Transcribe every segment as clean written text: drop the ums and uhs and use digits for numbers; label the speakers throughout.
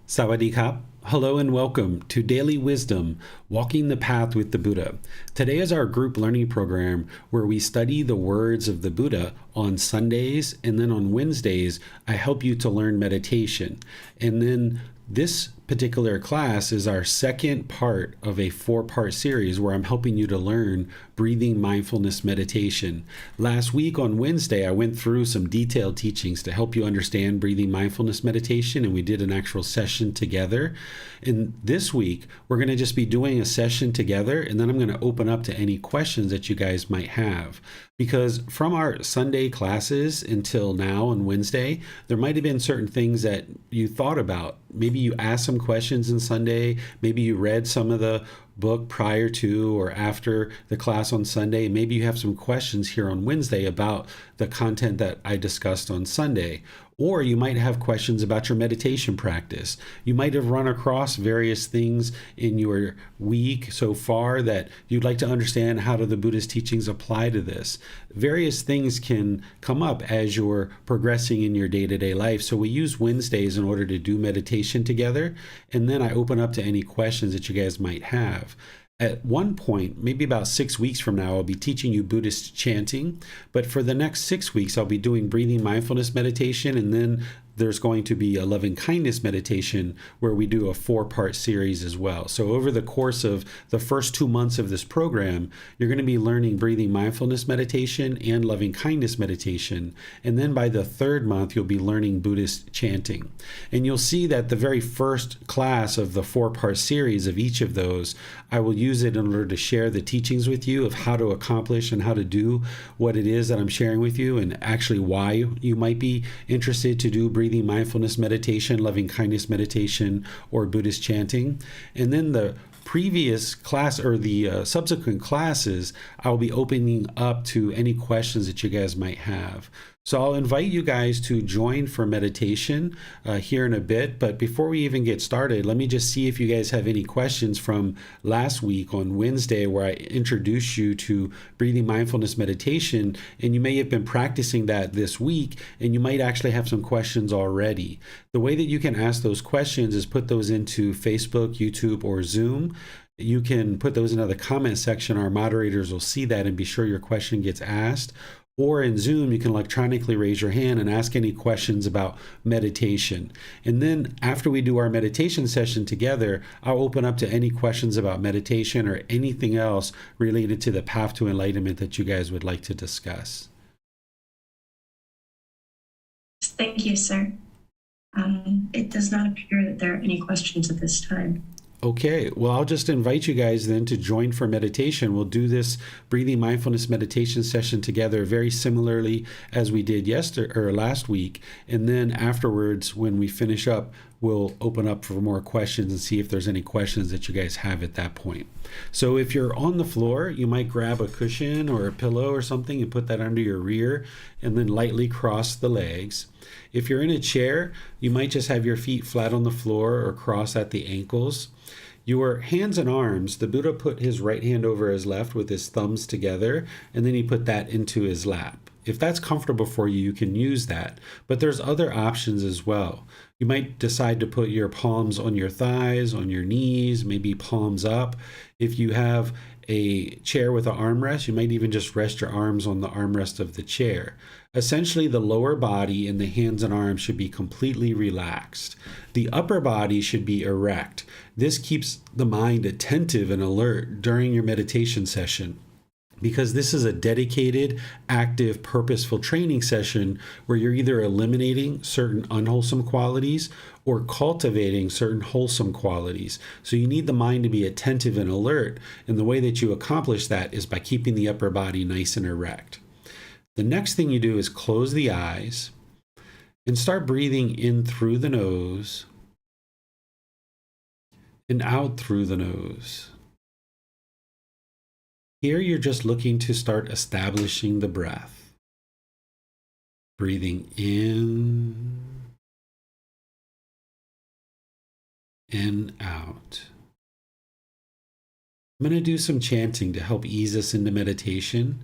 Speaker 1: Sawadee-khap. Hello and welcome to Daily Wisdom, Walking the Path with the Buddha. Today is our group learning program where we study the words of the Buddha on Sundays, and then on Wednesdays, I help you to learn meditation. And then this particular class is our second part of a four-part series where I'm helping you to learn breathing mindfulness meditation. Last week on Wednesday, I went through some detailed teachings to help you understand breathing mindfulness meditation, and we did an actual session together. And this week, we're going to just be doing a session together, and then I'm going to open up to any questions that you guys might have. Because from our Sunday classes until now on Wednesday, there might have been certain things that you thought about. Maybe you asked some questions on Sunday, maybe you read some of the book prior to or after the class on Sunday. Maybe you have some questions here on Wednesday about the content that I discussed on Sunday. Or you might have questions about your meditation practice. You might have run across various things in your week so far that you'd like to understand how do the Buddha's teachings apply to this. Various things can come up as you're progressing in your day-to-day life. So we use Wednesdays in order to do meditation together. And then I open up to any questions that you guys might have. At one point, maybe about 6 weeks from now, I'll be teaching you Buddhist chanting. But for the next 6 weeks, I'll be doing breathing mindfulness meditation. And then there's going to be a loving kindness meditation where we do a four-part series as well. So over the course of the first 2 months of this program, you're going to be learning breathing mindfulness meditation and loving kindness meditation. And then by the third month, you'll be learning Buddhist chanting. And you'll see that the very first class of the four-part series of each of those, I will use it in order to share the teachings with you of how to accomplish and how to do what it is that I'm sharing with you, and actually why you might be interested to do breathing mindfulness meditation, loving kindness meditation, or Buddhist chanting. And then the previous class or the subsequent classes, I'll be opening up to any questions that you guys might have. So I'll invite you guys to join for meditation here in a bit. But before we even get started, let me just see if you guys have any questions from last week on Wednesday, where I introduced you to breathing mindfulness meditation. And you may have been practicing that this week, and you might actually have some questions already. The way that you can ask those questions is put those into Facebook, YouTube, or Zoom. You can put those into the comment section. Our moderators will see that and be sure your question gets asked. Or in Zoom, you can electronically raise your hand and ask any questions about meditation. And then after we do our meditation session together, I'll open up to any questions about meditation or anything else related to the path to enlightenment that you guys would like to discuss.
Speaker 2: Thank you, sir. It does not appear that there are any questions at this time.
Speaker 1: Okay, well, I'll just invite you guys then to join for meditation. We'll do this breathing mindfulness meditation session together very similarly as we did last week. And then afterwards, when we finish up, we'll open up for more questions and see if there's any questions that you guys have at that point. So if you're on the floor, you might grab a cushion or a pillow or something and put that under your rear and then lightly cross the legs. If you're in a chair, you might just have your feet flat on the floor or cross at the ankles. Your hands and arms, the Buddha put his right hand over his left with his thumbs together, and then he put that into his lap. If that's comfortable for you, you can use that. But there's other options as well. You might decide to put your palms on your thighs, on your knees, maybe palms up. If you have a chair with an armrest, you might even just rest your arms on the armrest of the chair. Essentially, the lower body and the hands and arms should be completely relaxed. The upper body should be erect. This keeps the mind attentive and alert during your meditation session, because this is a dedicated, active, purposeful training session where you're either eliminating certain unwholesome qualities or cultivating certain wholesome qualities. So you need the mind to be attentive and alert, and the way that you accomplish that is by keeping the upper body nice and erect. The next thing you do is close the eyes and start breathing in through the nose and out through the nose. Here you're just looking to start establishing the breath. Breathing in and out. I'm going to do some chanting to help ease us into meditation.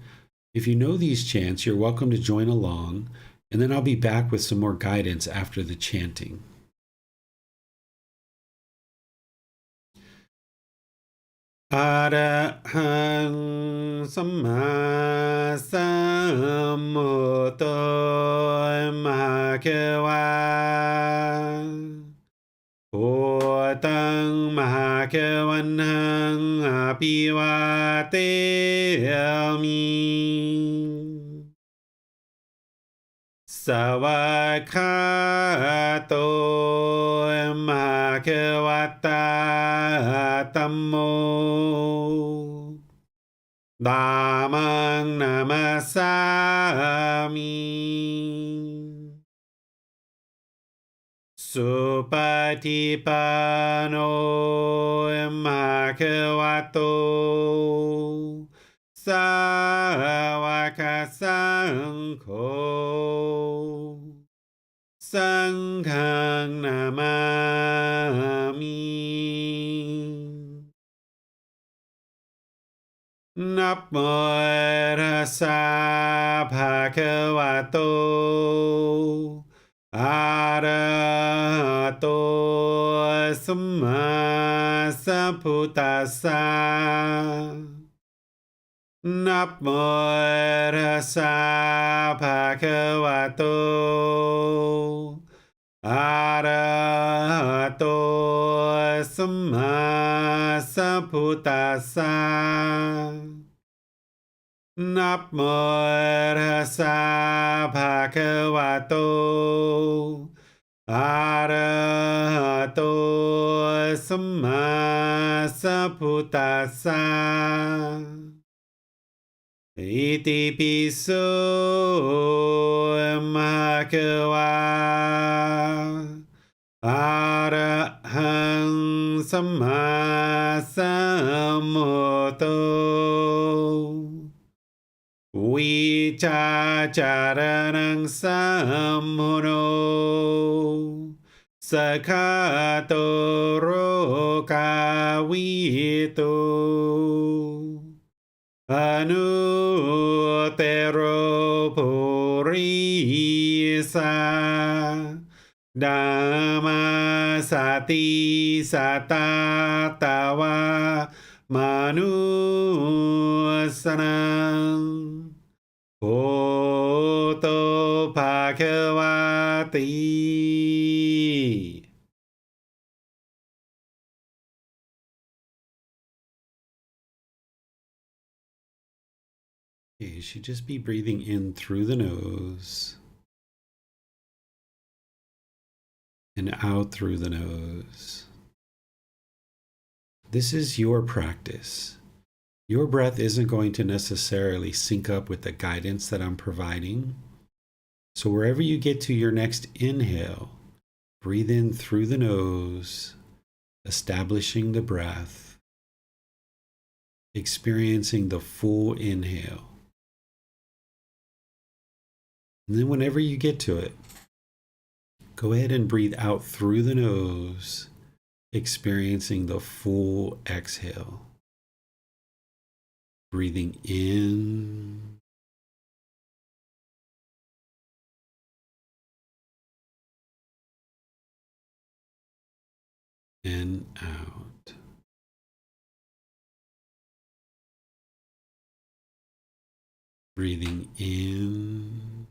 Speaker 1: If you know these chants, you're welcome to join along, and then I'll be back with some more guidance after the chanting. อะระหังสัมมาสัมพุทโธมหะเขวาพุทธังมหาเขวันหังอภิวาเทมิ สวากขาโตมหาเขวัตตาธัมโมธัมมังนามัสสามิสุปฏิปันโนมหาเขวัตโตสาวกสังโฆสังฆังนามามินับโมตัสสะภะคะวะโตอะระหะโตสัมมาสัมพุทธัสสะนับโมตัสสะภะคะวะโตอะระหะโตสัมมาสัมพุทธัสสะนับโมตัสสะภะคะวะโตอะระหะโตสัมมาสัมพุทธัสสะอิติปิโสมะคะวะอะระหังสัมมาสัมพุทโธวิชาจารณังสัมมุโนสกขาโตโรกาวิโตอนุเตโรปุริสาดัมมาสติสัตตาตาวามนุสนังโพโตภาควาติ Okay, you should just be breathing in through the nose and out through the nose. This is your practice. Your breath isn't going to necessarily sync up with the guidance that I'm providing. So wherever you get to your next inhale, breathe in through the nose, establishing the breath, experiencing the full inhale. And then whenever you get to it, go ahead and breathe out through the nose, experiencing the full exhale. Breathing in and out. Breathing in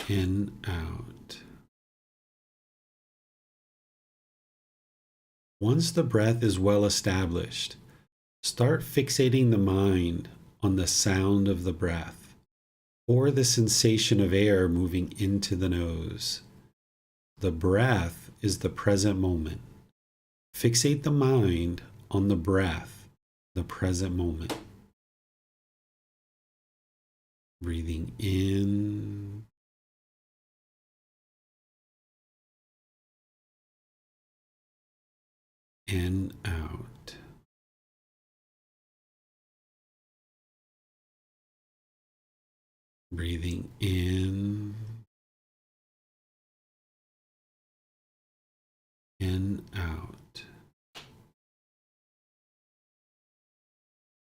Speaker 1: and out. Once the breath is well established, start fixating the mind on the sound of the breath or the sensation of air moving into the nose. The breath is the present moment. Fixate the mind on the breath, the present moment. Breathing in and out. Breathing in and out.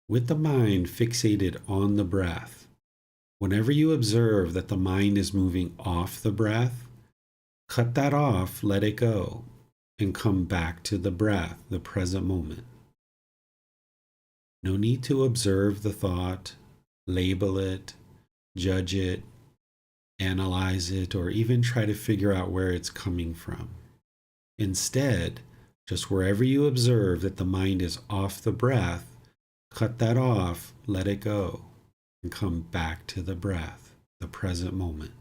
Speaker 1: With the mind fixated on the breath, whenever you observe that the mind is moving off the breath, Cut that off, let it go, and come back to the breath, the present moment. No need to observe the thought, label it, judge it, analyze it, or even try to figure out where it's coming from. Instead, just wherever you observe that the mind is off the breath, cut that off, let it go, and come back to the breath, the present moment.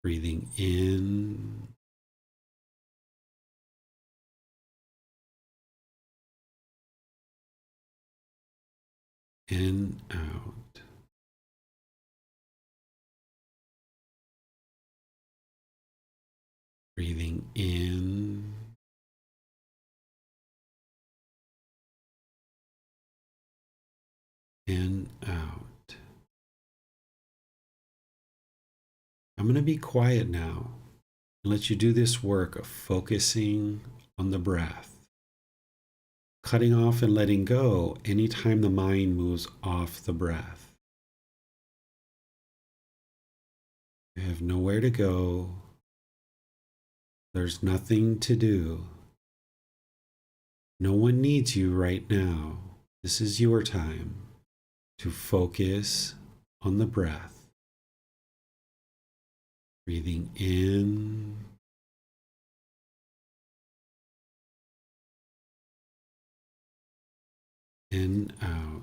Speaker 1: Breathing in and out. Breathing in and out. I'm going to be quiet now and let you do this work of focusing on the breath, cutting off and letting go anytime the mind moves off the breath. You have nowhere to go. There's nothing to do. No one needs you right now. This is your time to focus on the breath. Breathing in and out.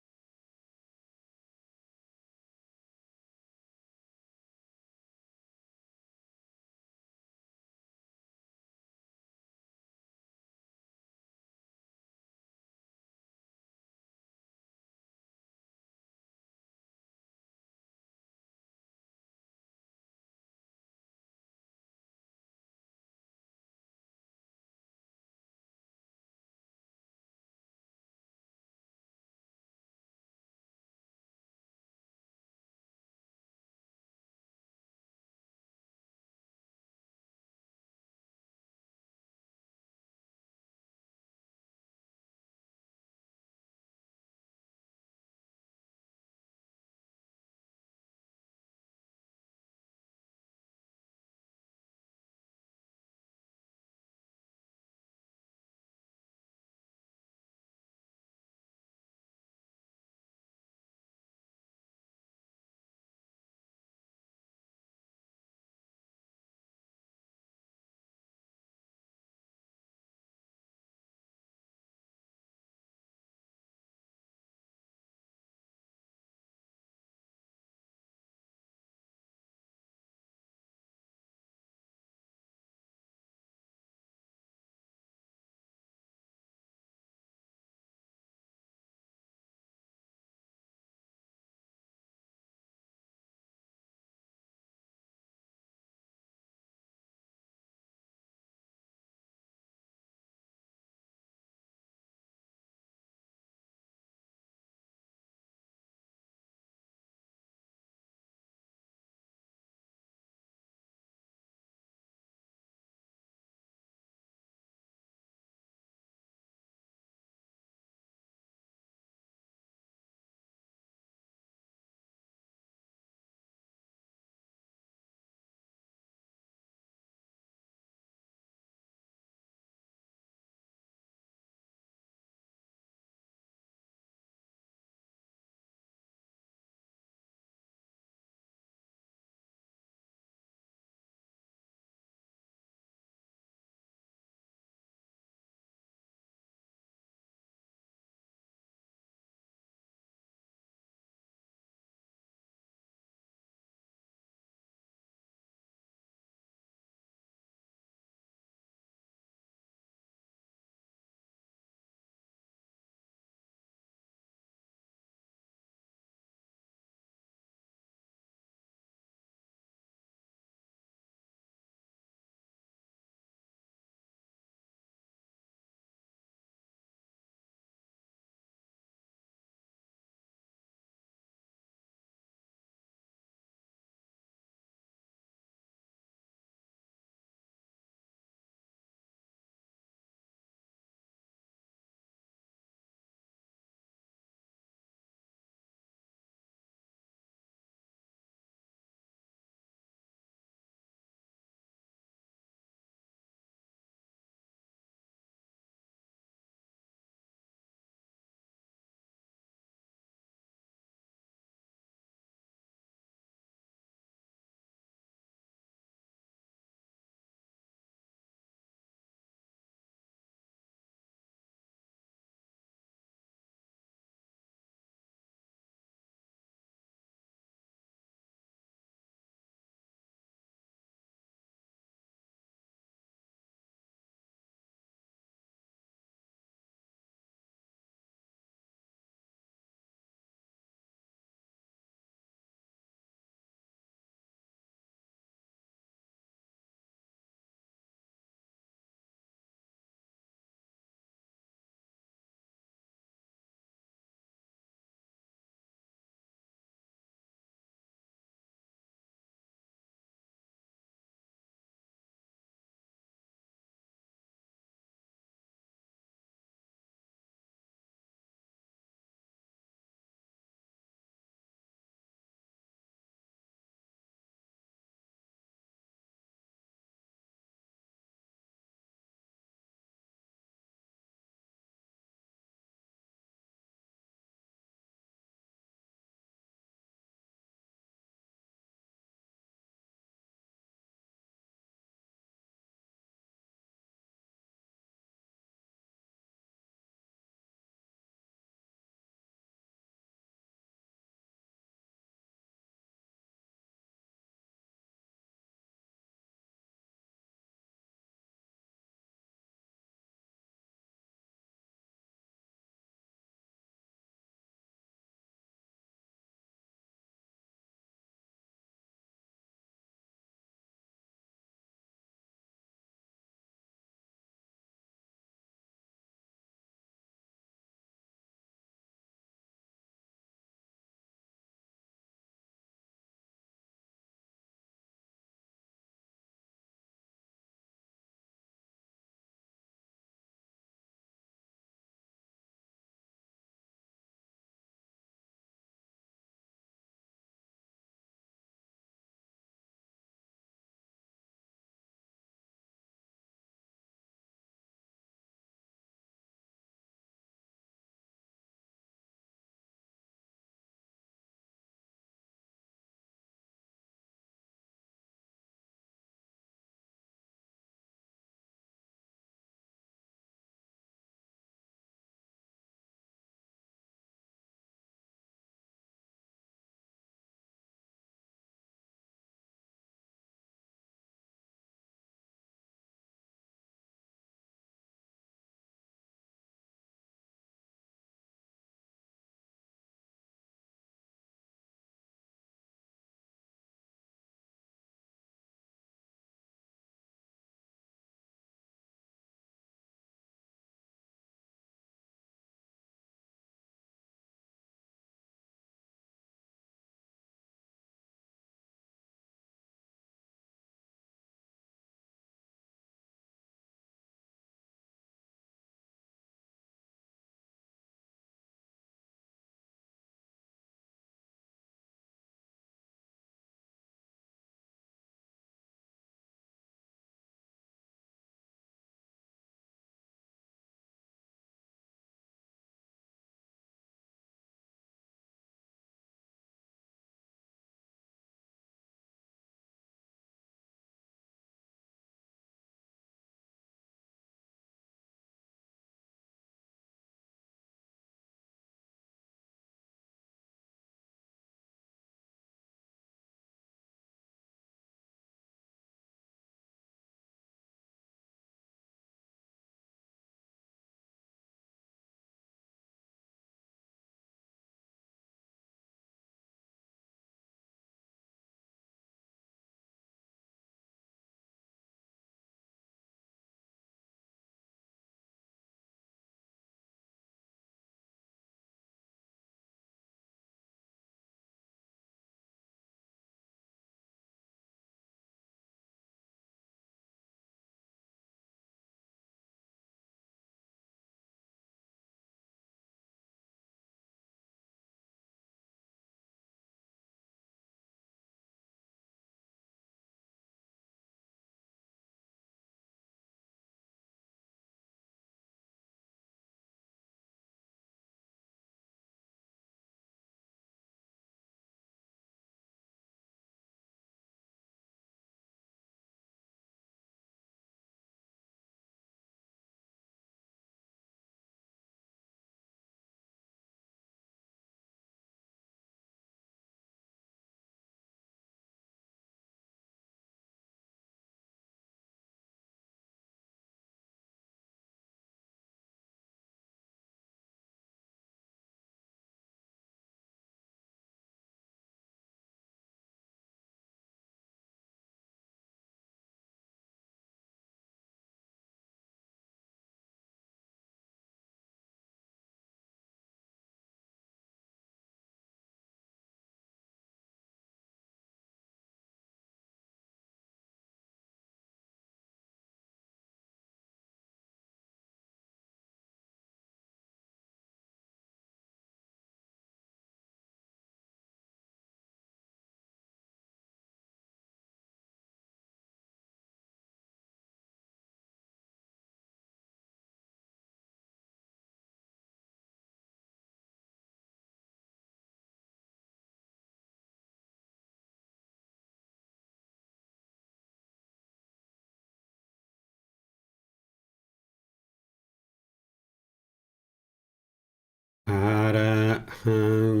Speaker 1: อะระหัง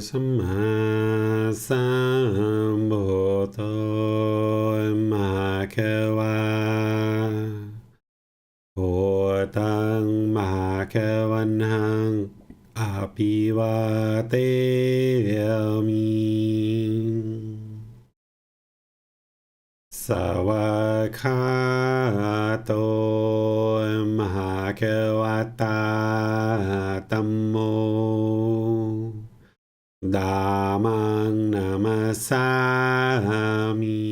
Speaker 1: สัมมาสัมพุทโธมหาเขวาโหตังมหาเขวันหังอาภิวาเตมิสวากขาโตมหาเขวตาธัมโมธัมมังนามัสสามิ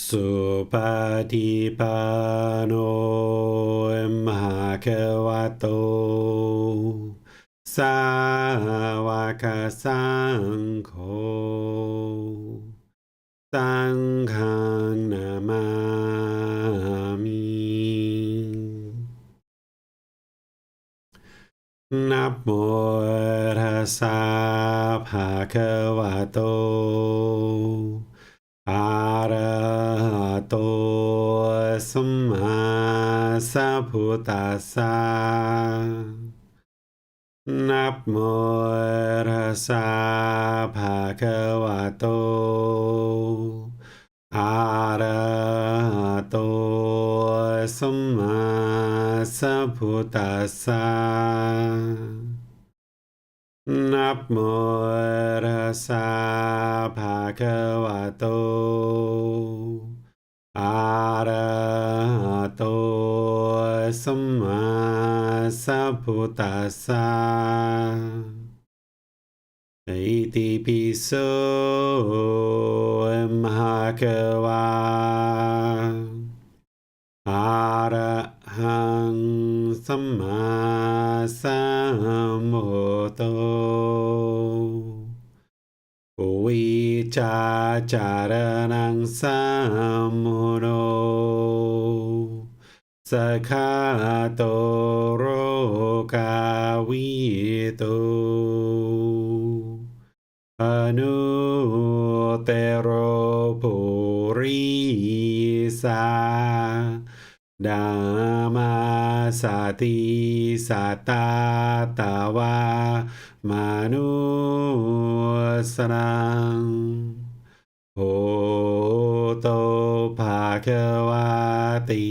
Speaker 1: สุปฏิปันโนมหาเขวโตสาวกสังโฆสังฆังนามามินะโมตัสสะภะคะวะโตอะระหะโตสัมมาสัมพุทธัสสะนะโมตัสสะภะคะวะโตอะระหะโตสัมมาสัมพุทธัสสะนะโมตัสสะภะคะวะโตอะระหะโตสัมมาสัมพุทธัสสะอิติปิโสมหาเขวาอะระหังสัมมาสัมพุทโธวิชาจารณังสัมมุโนสกขาโตโรกาวิโตอนุเตโรปุริสาดัมมาสติสัตตาตาวามนุสรังโหโตภาควาติ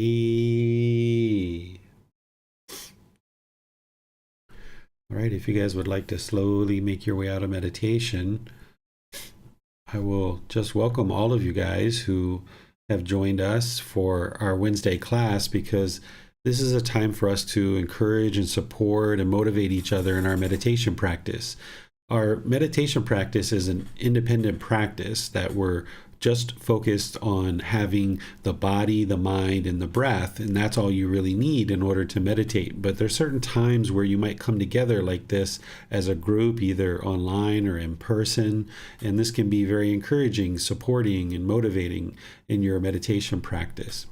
Speaker 1: All right, if you guys would like to slowly make your way out of meditation, I will just welcome all of you guys who have joined us for our Wednesday class, because this is a time for us to encourage and support and motivate each other in our meditation practice. Our meditation practice is an independent practice that we're just focused on having the body, the mind, and the breath, and that's all you really need in order to meditate. But there's certain times where you might come together like this as a group, either online or in person, and this can be very encouraging, supporting, and motivating in your meditation practice.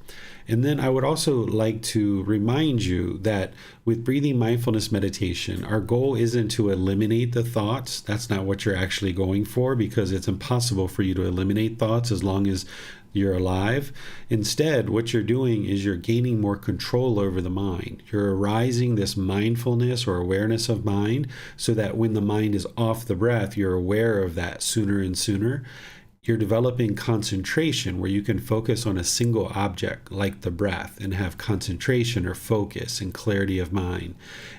Speaker 1: And then I would also like to remind you that with breathing mindfulness meditation, our goal isn't to eliminate the thoughts. That's not what you're actually going for, because it's impossible for you to eliminate thoughts as long as you're alive. Instead, what you're doing is you're gaining more control over the mind. You're arising this mindfulness or awareness of mind, so that when the mind is off the breath, you're aware of that sooner and sooner. You're developing concentration, where you can focus on a single object like the breath and have concentration or focus and clarity of mind.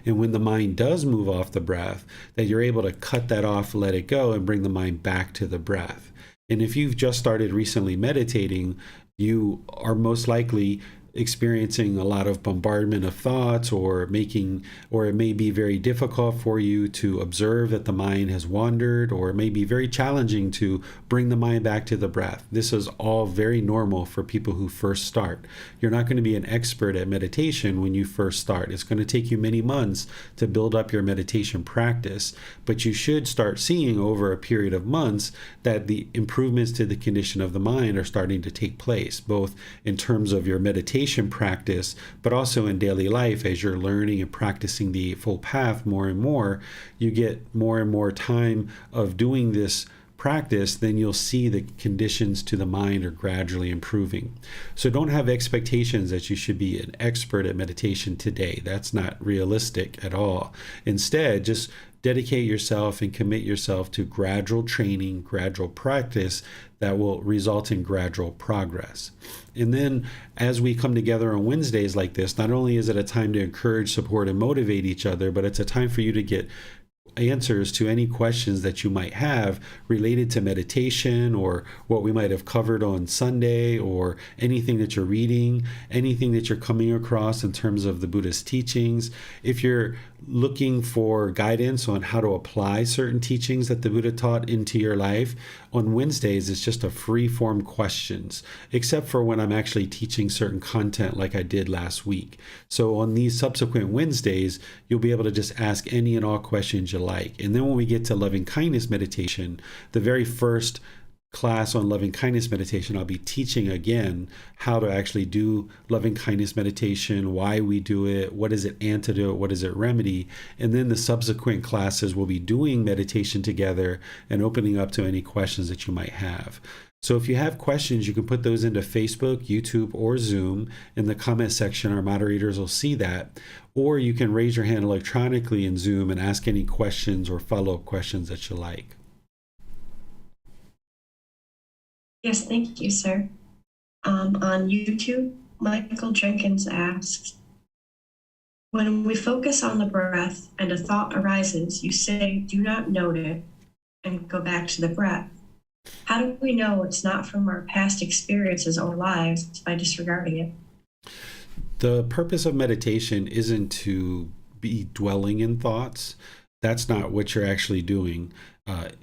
Speaker 1: And when the mind does move off the breath, that you're able to cut that off, let it go, and bring the mind back to the breath. And if you've just started recently meditating, you are most likely experiencing a lot of bombardment of thoughts, or it may be very difficult for you to observe that the mind has wandered, or it may be very challenging to bring the mind back to the breath. This is all very normal for people who first start. You're not going to be an expert at meditation when you first start. It's going to take you many months to build up your meditation practice, but you should start seeing over a period of months that the improvements to the condition of the mind are starting to take place, both in terms of your meditation practice, but also in daily life. As you're learning and practicing the Eightfold Path more and more, you get more and more time of doing this practice, then you'll see the conditions to the mind are gradually improving. So don't have expectations that you should be an expert at meditation today. That's not realistic at all. Instead, just dedicate yourself and commit yourself to gradual training, gradual practice that will result in gradual progress. And then as we come together on Wednesdays like this, not only is it a time to encourage, support, and motivate each other, but it's a time for you to get answers to any questions that you might have related to meditation or what we might have covered on Sunday, or anything that you're reading, anything that you're coming across in terms of the Buddhist teachings. If you're looking for guidance on how to apply certain teachings that the Buddha taught into your life, on Wednesdays it's just a free form questions, except for when I'm actually teaching certain content like I did last week. So on these subsequent Wednesdays, you'll be able to just ask any and all questions you like. And then when we get to loving kindness meditation, the very first class on loving kindness meditation, I'll be teaching again how to actually do loving kindness meditation, why we do it, what is it antidote, what is it remedy. And then the subsequent classes will be doing meditation together and opening up to any questions that you might have. So if you have questions, you can put those into Facebook, YouTube, or Zoom. In the comment section, our moderators will see that. Or you can raise your hand electronically in Zoom and ask any questions or follow-up questions that you like.
Speaker 2: Yes, thank you, sir. On YouTube, Michael Jenkins asks, when we focus on the breath and a thought arises, you say, do not note it, and go back to the breath. How do we know it's not from our past experiences or lives by disregarding it?
Speaker 1: The purpose of meditation isn't to be dwelling in thoughts. That's not what you're actually doing.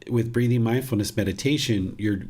Speaker 1: With breathing mindfulness meditation, you're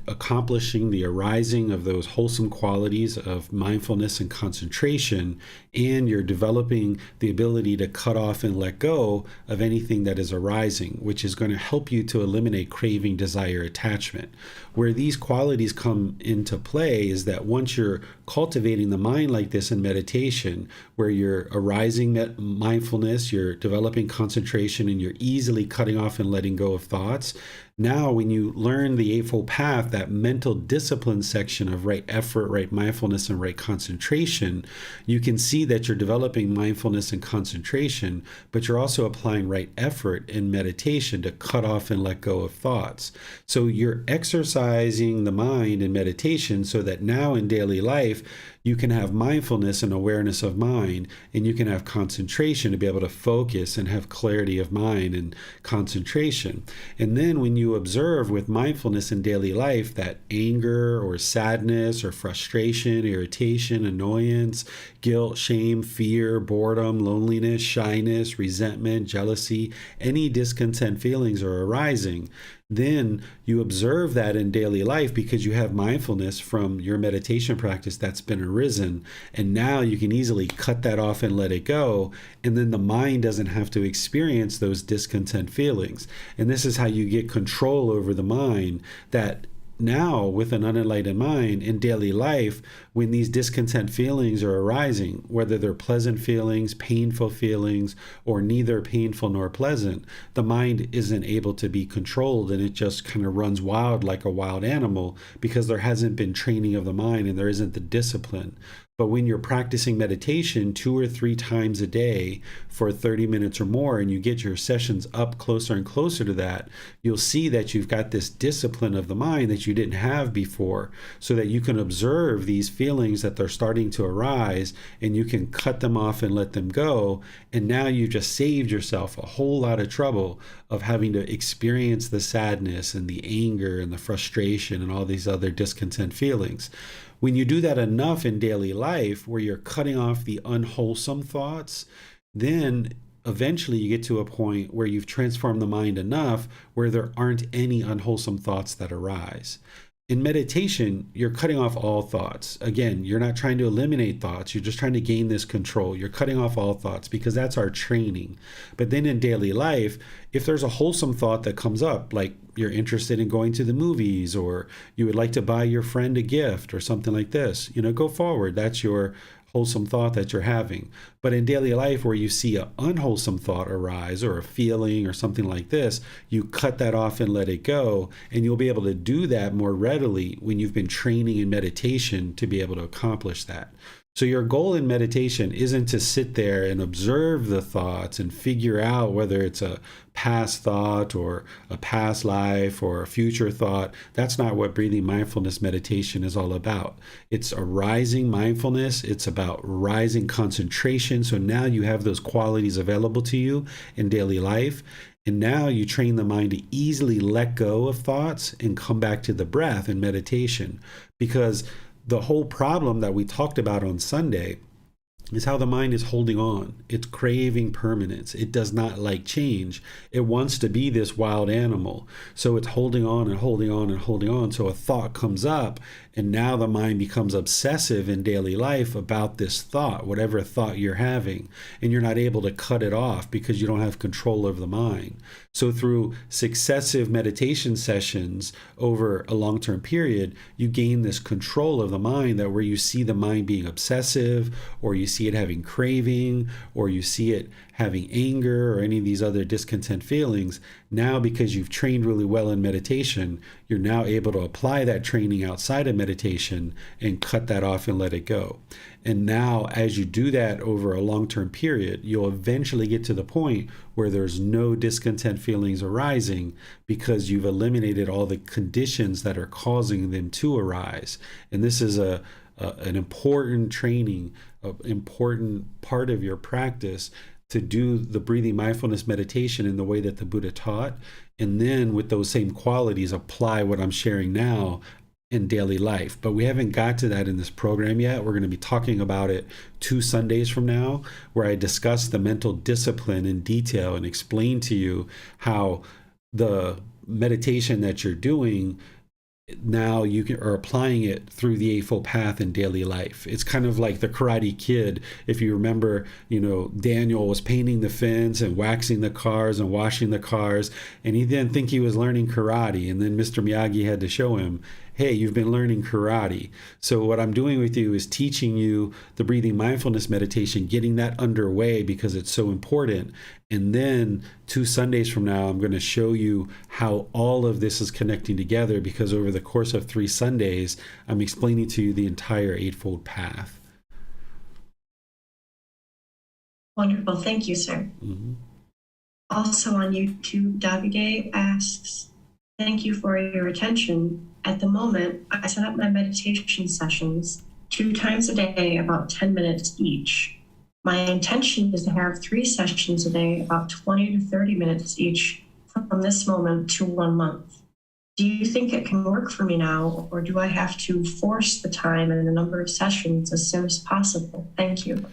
Speaker 1: accomplishing the arising of those wholesome qualities of mindfulness and concentration, and you're developing the ability to cut off and let go of anything that is arising, which is going to help you to eliminate craving, desire, attachment. Where these qualities come into play is that once you're cultivating the mind like this in meditation, where you're arising mindfulness, you're developing concentration, and you're easily cutting off and letting go of thoughts. Now, when you learn the Eightfold Path, that mental discipline section of right effort, right mindfulness, and right concentration, you can see that you're developing mindfulness and concentration, but you're also applying right effort in meditation to cut off and let go of thoughts. So you're exercising the mind in meditation so that now in daily life, you can have mindfulness and awareness of mind, and you can have concentration to be able to focus and have clarity of mind and concentration. And then when you observe with mindfulness in daily life that anger or sadness or frustration, irritation, annoyance, guilt, shame, fear, boredom, loneliness, shyness, resentment, jealousy, any discontent feelings are arising, then you observe that in daily life because you have mindfulness from your meditation practice that's been arisen. And now you can easily cut that off and let it go. And then the mind doesn't have to experience those discontent feelings. And this is how you get control over the mind, that now with an unenlightened mind in daily life, when these discontent feelings are arising, whether they're pleasant feelings, painful feelings, or neither painful nor pleasant, the mind isn't able to be controlled, and it just kind of runs wild like a wild animal because there hasn't been training of the mind and there isn't the discipline. But when you're practicing meditation 2 or 3 times a day for 30 minutes or more, and you get your sessions up closer and closer to that, you'll see that you've got this discipline of the mind that you didn't have before, so that you can observe these feelings that they're starting to arise, and you can cut them off and let them go. And now you've just saved yourself a whole lot of trouble of having to experience the sadness and the anger and the frustration and all these other discontent feelings. When you do that enough in daily life, where you're cutting off the unwholesome thoughts, then eventually you get to a point where you've transformed the mind enough where there aren't any unwholesome thoughts that arise. In meditation, you're cutting off all thoughts. Again, you're not trying to eliminate thoughts. You're just trying to gain this control. You're cutting off all thoughts because that's our training. But then in daily life, if there's a wholesome thought that comes up, like you're interested in going to the movies, or you would like to buy your friend a gift or something like this, go forward. That's your wholesome thought that you're having. But in daily life, where you see an unwholesome thought arise or a feeling or something like this, you cut that off and let it go. And you'll be able to do that more readily when you've been training in meditation to be able to accomplish that. So your goal in meditation isn't to sit there and observe the thoughts and figure out whether it's a past thought or a past life or a future thought. That's not what breathing mindfulness meditation is all about. It's a rising mindfulness. It's about rising concentration. So now you have those qualities available to you in daily life. And now you train the mind to easily let go of thoughts and come back to the breath in meditation. Because the whole problem that we talked about on Sunday is how the mind is holding on. It's craving permanence. It does not like change. It wants to be this wild animal. So it's holding on and holding on and holding on. So a thought comes up, and now the mind becomes obsessive in daily life about this thought, whatever thought you're having, and you're not able to cut it off because you don't have control over the mind. So through successive meditation sessions over a long-term period, you gain this control of the mind, that where you see the mind being obsessive, or you see it having craving, or you see it having anger or any of these other discontent feelings. Now, because you've trained really well in meditation, you're now able to apply that training outside of meditation and cut that off and let it go. And now, as you do that over a long-term period, you'll eventually get to the point where there's no discontent feelings arising, because you've eliminated all the conditions that are causing them to arise. And this is an important training, an important part of your practice, to do the breathing mindfulness meditation in the way that the Buddha taught, and then with those same qualities apply what I'm sharing now in daily life. But we haven't got to that in this program yet. We're going to be talking about it 2 Sundays from now, where I discuss the mental discipline in detail and explain to you how the meditation that you're doing now you are applying it through the Eightfold Path in daily life. It's kind of like the Karate Kid. If you remember, Daniel was painting the fence and waxing the cars and washing the cars, and he didn't think he was learning karate. And then Mr. Miyagi had to show him, hey, you've been learning karate. So what I'm doing with you is teaching you the breathing mindfulness meditation, getting that underway because it's so important. And then 2 Sundays from now, I'm going to show you how all of this is connecting together, because over the course of 3 Sundays, I'm explaining to you the entire Eightfold Path.
Speaker 2: Wonderful. Thank you, sir.
Speaker 1: Mm-hmm.
Speaker 2: Also on YouTube, Davide asks, thank you for your attention. At the moment, I set up my meditation sessions 2 times a day, about 10 minutes each. My intention is to have 3 sessions a day, about 20 to 30 minutes each, from this moment to 1 month. Do you think it can work for me now, or do I have to force the time and the number of sessions as soon as possible? Thank you.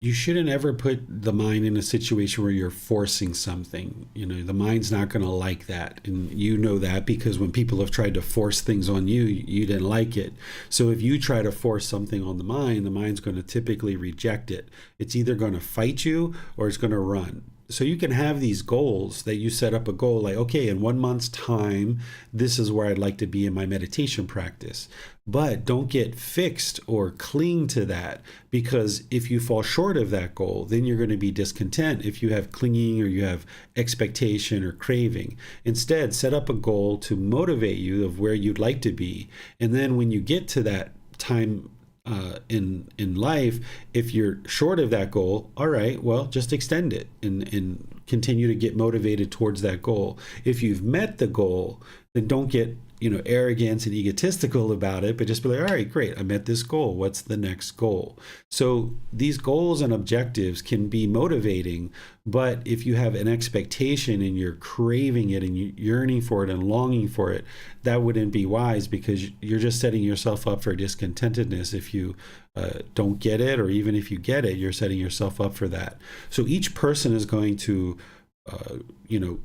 Speaker 1: You shouldn't ever put the mind in a situation where you're forcing something. The mind's not going to like that. And you know that because when people have tried to force things on you, you didn't like it. So if you try to force something on the mind's going to typically reject it. It's either going to fight you or it's going to run. So you can have these goals that you set up a goal like, okay, in 1 month's time, this is where I'd like to be in my meditation practice. But don't get fixed or cling to that, because if you fall short of that goal, then you're going to be discontent if you have clinging or you have expectation or craving. Instead, set up a goal to motivate you of where you'd like to be. And then when you get to that time in life, if you're short of that goal, all right, well, just extend it and continue to get motivated towards that goal. If you've met the goal, then don't get arrogant and egotistical about it, but just be like, all right, great, I met this goal. What's the next goal? So these goals and objectives can be motivating, but if you have an expectation and you're craving it and you're yearning for it and longing for it, that wouldn't be wise, because you're just setting yourself up for discontentedness if you don't get it, or even if you get it, you're setting yourself up for that. So each person is going to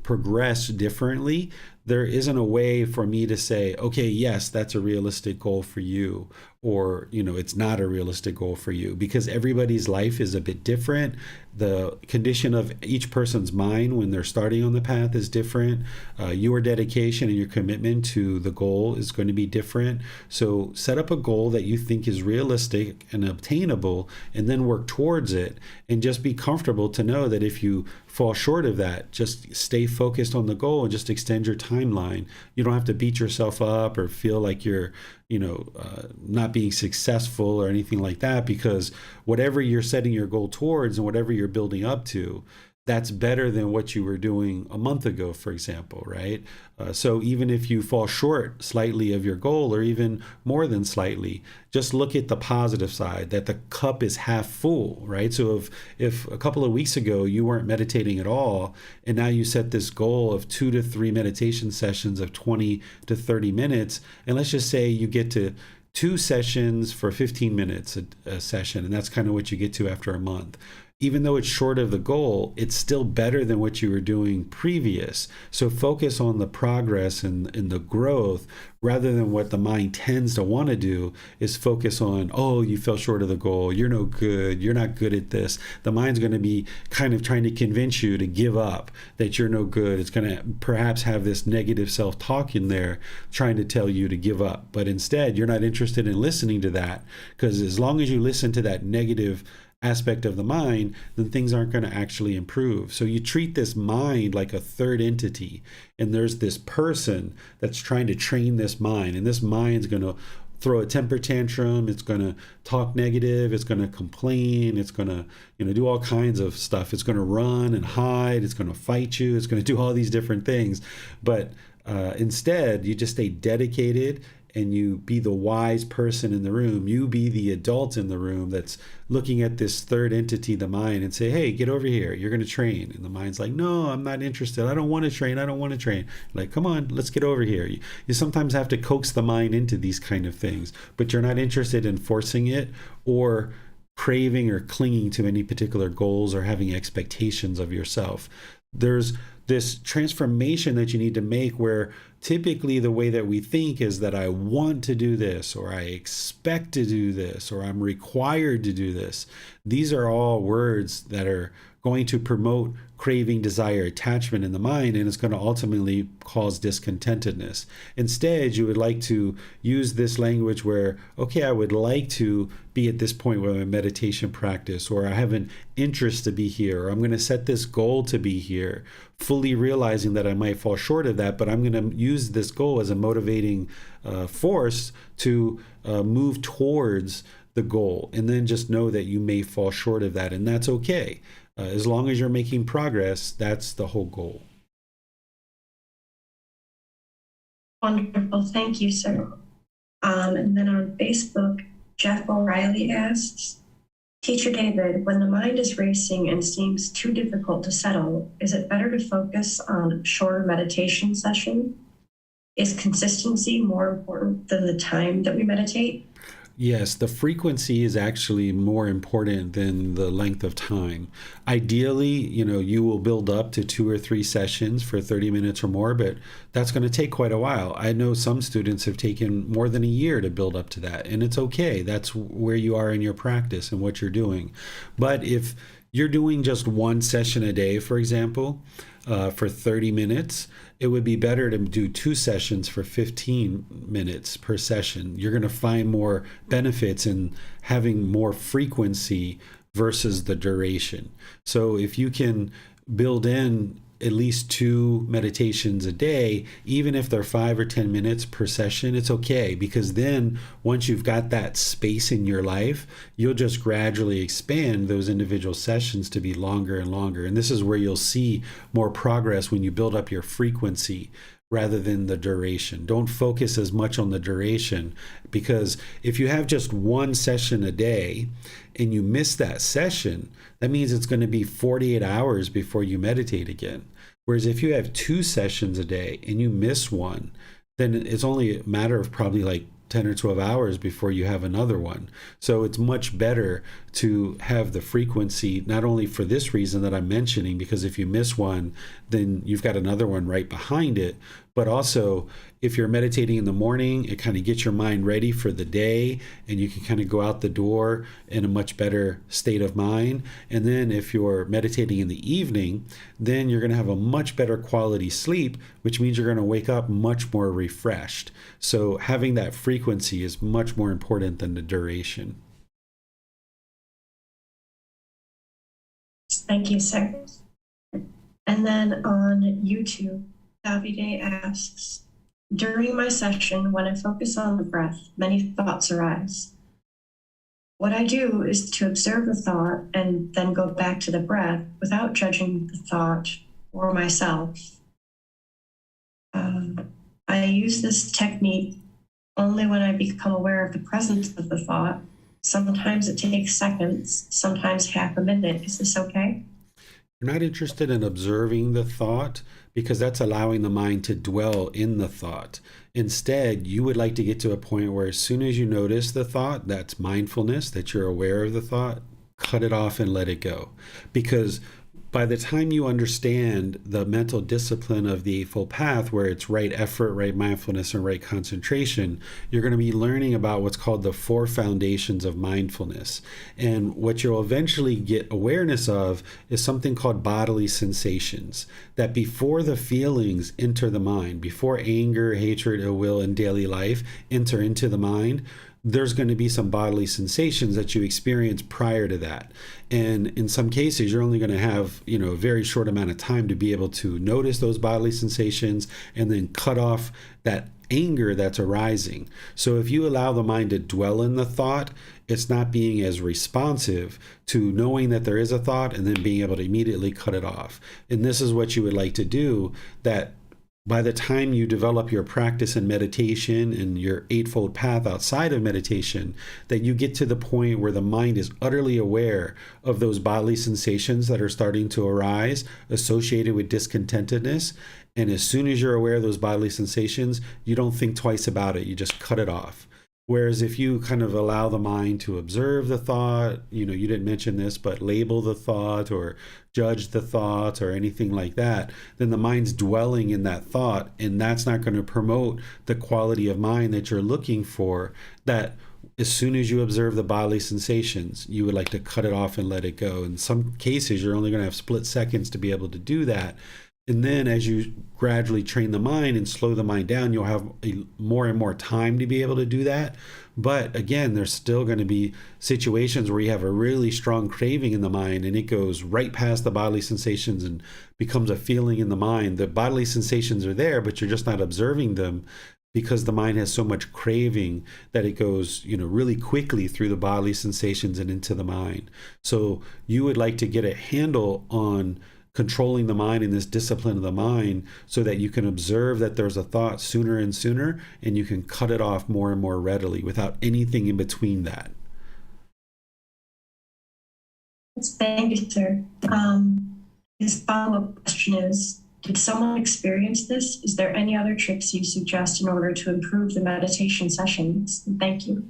Speaker 1: progress differently. there isn't a way for me to say, okay, yes, that's a realistic goal for you, or, it's not a realistic goal for you, because everybody's life is a bit different. The condition of each person's mind when they're starting on the path is different. Your dedication and your commitment to the goal is going to be different. So set up a goal that you think is realistic and obtainable, and then work towards it. And just be comfortable to know that if you fall short of that, just stay focused on the goal and just extend your timeline. You don't have to beat yourself up or feel like you're not being successful or anything like that, because whatever you're setting your goal towards and whatever you're building up to, that's better than what you were doing a month ago, for example, right? So even if you fall short slightly of your goal, or even more than slightly, just look at the positive side, that the cup is half full, right? So if a couple of weeks ago you weren't meditating at all, and now you set this goal of 2 to 3 meditation sessions of 20 to 30 minutes, and let's just say you get to 2 sessions for 15 minutes a session, and that's kind of what you get to after a month. Even though it's short of the goal, it's still better than what you were doing previous. So focus on the progress and the growth, rather than what the mind tends to want to do is focus on, oh, you fell short of the goal, you're no good, you're not good at this. The mind's going to be kind of trying to convince you to give up, that you're no good. It's going to perhaps have this negative self-talk in there trying to tell you to give up. But instead, you're not interested in listening to that, because as long as you listen to that negative aspect of the mind, then things aren't going to actually improve. So you treat this mind like a third entity, and there's this person that's trying to train this mind, and this mind's going to throw a temper tantrum, it's going to talk negative, it's going to complain, it's going to do all kinds of stuff. It's going to run and hide, it's going to fight you, it's going to do all these different things. But instead, you just stay dedicated, and you be the wise person in the room. You be the adult in the room that's looking at this third entity, the mind, and say, hey, get over here. You're going to train. And the mind's like, no, I'm not interested. I don't want to train. I don't want to train. Like, come on, let's get over here. You sometimes have to coax the mind into these kind of things, but you're not interested in forcing it or craving or clinging to any particular goals or having expectations of yourself. There's this transformation that you need to make, where typically the way that we think is that I want to do this, or I expect to do this, or I'm required to do this. These are all words that are going to promote craving, desire, attachment in the mind, and it's going to ultimately cause discontentedness. Instead, you would like to use this language where, okay, I would like to be at this point with my meditation practice, or I have an interest to be here, or I'm going to set this goal to be here, fully realizing that I might fall short of that, but I'm going to use this goal as a motivating force to move towards the goal. And then just know that you may fall short of that, and that's okay. As long as you're making progress, that's the whole goal.
Speaker 2: Wonderful. Thank you, sir. And then on Facebook, Jeff O'Reilly asks, Teacher David, when the mind is racing and seems too difficult to settle, is it better to focus on a shorter meditation session? Is consistency more important than the time that we meditate?
Speaker 1: Yes, the frequency is actually more important than the length of time. Ideally, you will build up to 2 or 3 sessions for 30 minutes or more, but that's going to take quite a while. I know some students have taken more than a year to build up to that, and it's okay. That's where you are in your practice and what you're doing. But if you're doing just 1 session a day, for example, for 30 minutes, it would be better to do 2 sessions for 15 minutes per session. You're going to find more benefits in having more frequency versus the duration. So if you can build in at least 2 meditations a day, even if they're 5 or 10 minutes per session, it's okay, because then once you've got that space in your life, you'll just gradually expand those individual sessions to be longer and longer. And this is where you'll see more progress when you build up your frequency rather than the duration. Don't focus as much on the duration, because if you have just 1 session a day and you miss that session, that means it's going to be 48 hours before you meditate again. Whereas if you have 2 sessions a day and you miss one, then it's only a matter of probably like 10 or 12 hours before you have another one. So it's much better to have the frequency, not only for this reason that I'm mentioning, because if you miss one, then you've got another one right behind it, but also if you're meditating in the morning, it kind of gets your mind ready for the day, and you can kind of go out the door in a much better state of mind. And then if you're meditating in the evening, then you're going to have a much better quality sleep, which means you're going to wake up much more refreshed. So having that frequency is much more important than the duration.
Speaker 2: Thank you, sir. And then on YouTube, Davide asks, during my session, when I focus on the breath, many thoughts arise. What I do is to observe the thought and then go back to the breath without judging the thought or myself. I use this technique only when I become aware of the presence of the thought. Sometimes it takes seconds, sometimes half a minute. Is this okay?
Speaker 1: You're not interested in observing the thought because that's allowing the mind to dwell in the thought. Instead, you would like to get to a point where as soon as you notice the thought, that's mindfulness, that you're aware of the thought, cut it off and let it go. Because by the time you understand the mental discipline of the Eightfold Path, where it's right effort, right mindfulness, and right concentration, you're going to be learning about what's called the 4 foundations of mindfulness. And what you'll eventually get awareness of is something called bodily sensations. That before the feelings enter the mind, before anger, hatred, ill will in daily life enter into the mind, there's going to be some bodily sensations that you experience prior to that. And in some cases, you're only going to have, a very short amount of time to be able to notice those bodily sensations and then cut off that anger that's arising. So if you allow the mind to dwell in the thought, it's not being as responsive to knowing that there is a thought and then being able to immediately cut it off. And this is what you would like to do, that by the time you develop your practice in meditation and your Eightfold Path outside of meditation, that you get to the point where the mind is utterly aware of those bodily sensations that are starting to arise associated with discontentedness. And as soon as you're aware of those bodily sensations, you don't think twice about it. You just cut it off. Whereas if you kind of allow the mind to observe the thought, you didn't mention this, but label the thought or judge the thought or anything like that, then the mind's dwelling in that thought, and that's not going to promote the quality of mind that you're looking for. That as soon as you observe the bodily sensations, you would like to cut it off and let it go. In some cases, you're only going to have split seconds to be able to do that. And then as you gradually train the mind and slow the mind down, you'll have more and more time to be able to do that. But again, there's still going to be situations where you have a really strong craving in the mind and it goes right past the bodily sensations and becomes a feeling in the mind. The bodily sensations are there, but you're just not observing them because the mind has so much craving that it goes, really quickly through the bodily sensations and into the mind. So you would like to get a handle on controlling the mind in this discipline of the mind so that you can observe that there's a thought sooner and sooner, and you can cut it off more and more readily without anything in between that.
Speaker 2: Thank you, sir. His follow-up question is, did someone experience this? Is there any other tricks you suggest in order to improve the meditation sessions? Thank you.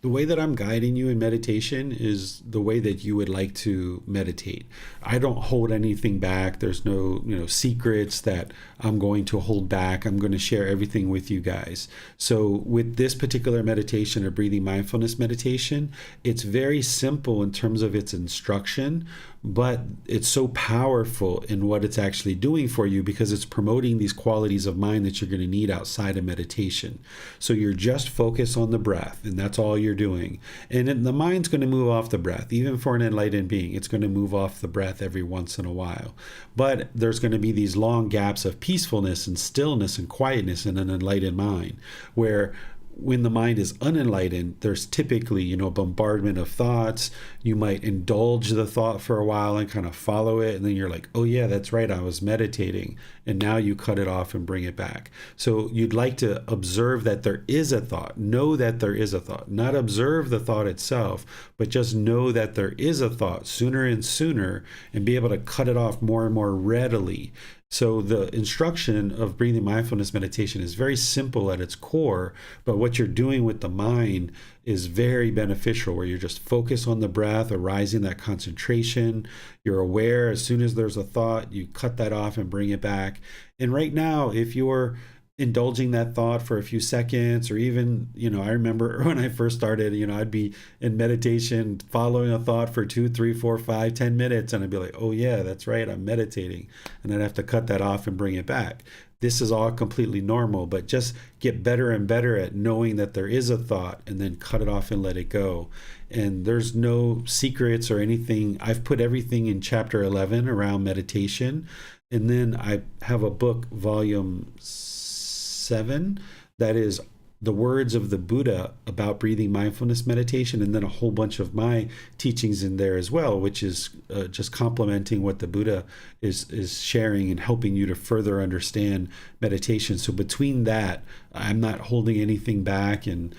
Speaker 1: The way that I'm guiding you in meditation is the way that you would like to meditate. I don't hold anything back. There's no, secrets that I'm going to hold back. I'm going to share everything with you guys. So with this particular meditation, or breathing mindfulness meditation, it's very simple in terms of its instruction, but it's so powerful in what it's actually doing for you because it's promoting these qualities of mind that you're going to need outside of meditation. So you're just focused on the breath, and that's all you're doing. And the mind's going to move off the breath. Even for an enlightened being, it's going to move off the breath every once in a while. But there's going to be these long gaps of peacefulness and stillness and quietness in an enlightened mind, where when the mind is unenlightened, there's typically, bombardment of thoughts. You might indulge the thought for a while and kind of follow it. And then you're like, oh yeah, that's right, I was meditating. And now you cut it off and bring it back. So you'd like to observe that there is a thought. Know that there is a thought. Not observe the thought itself, but just know that there is a thought sooner and sooner and be able to cut it off more and more readily. So the instruction of breathing mindfulness meditation is very simple at its core, but what you're doing with the mind is very beneficial, where you're just focused on the breath, arising that concentration. You're aware as soon as there's a thought, you cut that off and bring it back. And right now, if you're indulging that thought for a few seconds, or even, I remember when I first started, I'd be in meditation following a thought for 2, 3, 4, 5, 10 minutes, and I'd be like, oh yeah, that's right, I'm meditating, and I'd have to cut that off and bring it back. This is all completely normal, but just get better and better at knowing that there is a thought and then cut it off and let it go. And there's no secrets or anything. I've put everything in chapter 11 around meditation. And then I have a book, volume 7, that is the words of the Buddha about breathing mindfulness meditation, and then a whole bunch of my teachings in there as well, which is just complementing what the Buddha is sharing and helping you to further understand meditation. So between that, I'm not holding anything back, and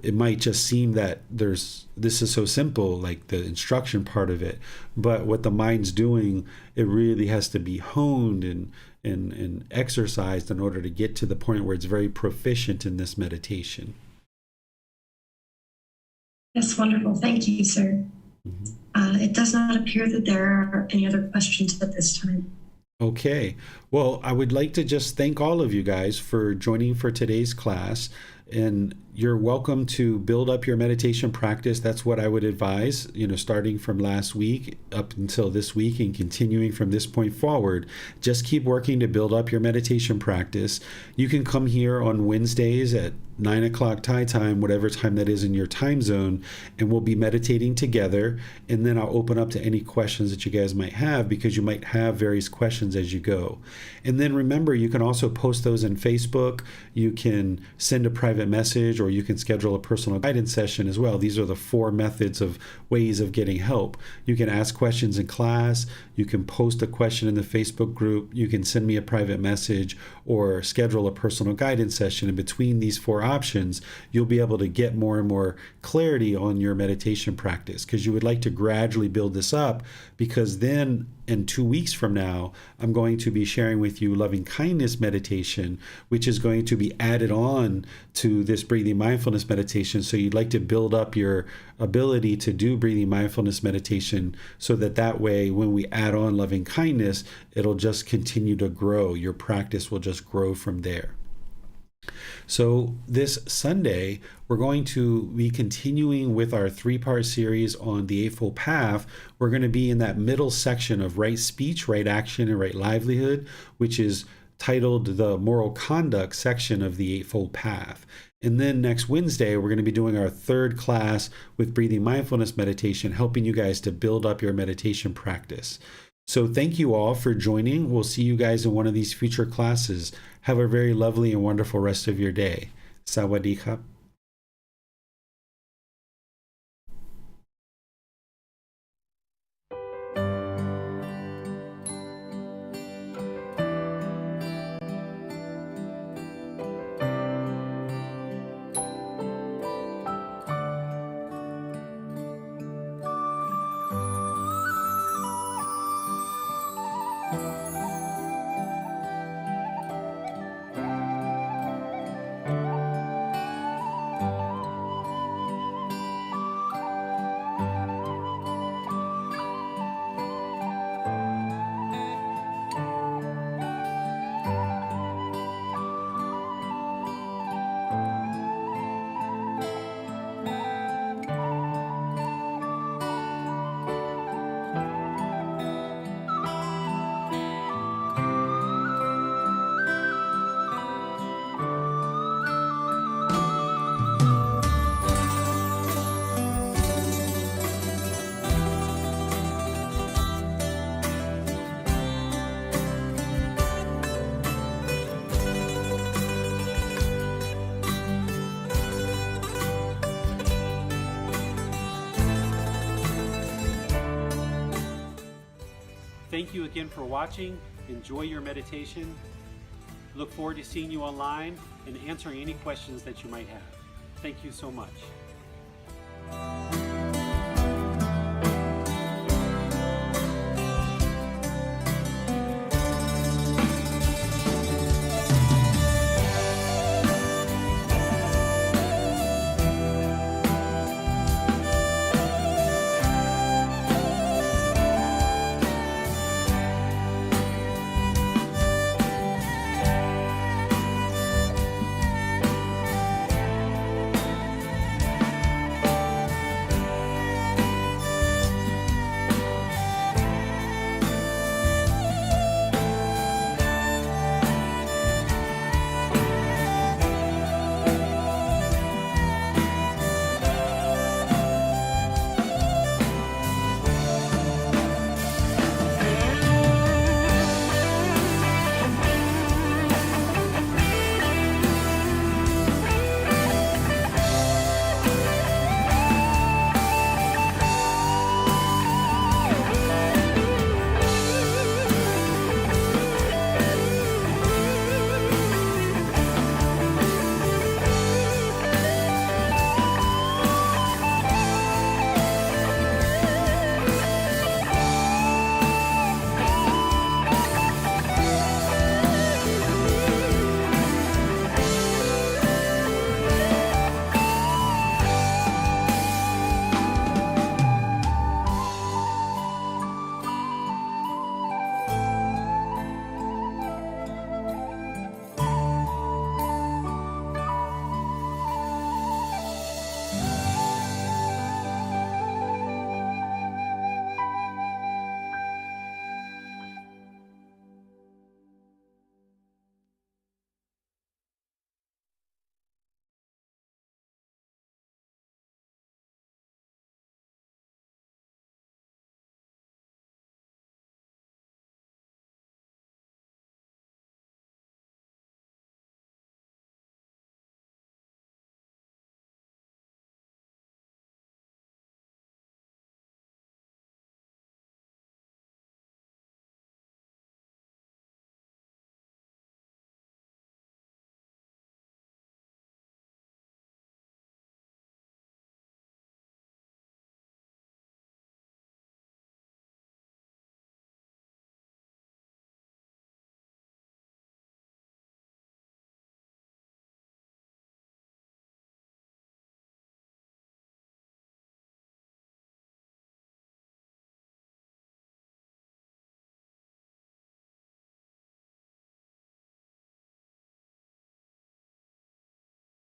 Speaker 1: it might just seem that this is so simple, like the instruction part of it, but what the mind's doing, it really has to be honed and exercised in order to get to the point where it's very proficient in this meditation.
Speaker 2: That's wonderful. Thank you, sir. It does not appear that there are any other questions at this time.
Speaker 1: Okay. Well, I would like to just thank all of you guys for joining for today's class. And you're welcome to build up your meditation practice. That's what I would advise, starting from last week up until this week and continuing from this point forward. Just keep working to build up your meditation practice. You can come here on Wednesdays at 9 o'clock Thai time, whatever time that is in your time zone, and we'll be meditating together. And then I'll open up to any questions that you guys might have, because you might have various questions as you go. And then remember, you can also post those in Facebook. You can send a private message, or you can schedule a personal guidance session as well. These are the 4 methods of ways of getting help. You can ask questions in class. You can post a question in the Facebook group. You can send me a private message or schedule a personal guidance session. And between these 4 options, you'll be able to get more and more clarity on your meditation practice, because you would like to gradually build this up, because then in 2 weeks from now, I'm going to be sharing with you loving kindness meditation, which is going to be added on to this breathing mindfulness meditation. So you'd like to build up your ability to do breathing mindfulness meditation, so that way, when we add on loving kindness, it'll just continue to grow. Your practice will just grow from there. So this Sunday, we're going to be continuing with our 3-part series on the Eightfold Path. We're going to be in that middle section of right speech, right action, and right livelihood, which is titled the Moral Conduct section of the Eightfold Path. And then next Wednesday, we're going to be doing our 3rd class with breathing mindfulness meditation, helping you guys to build up your meditation practice. So thank you all for joining. We'll see you guys in one of these future classes. Have a very lovely and wonderful rest of your day. Sawadee krap. Thank you again for watching. Enjoy your meditation. Look forward to seeing you online and answering any questions that you might have. Thank you so much.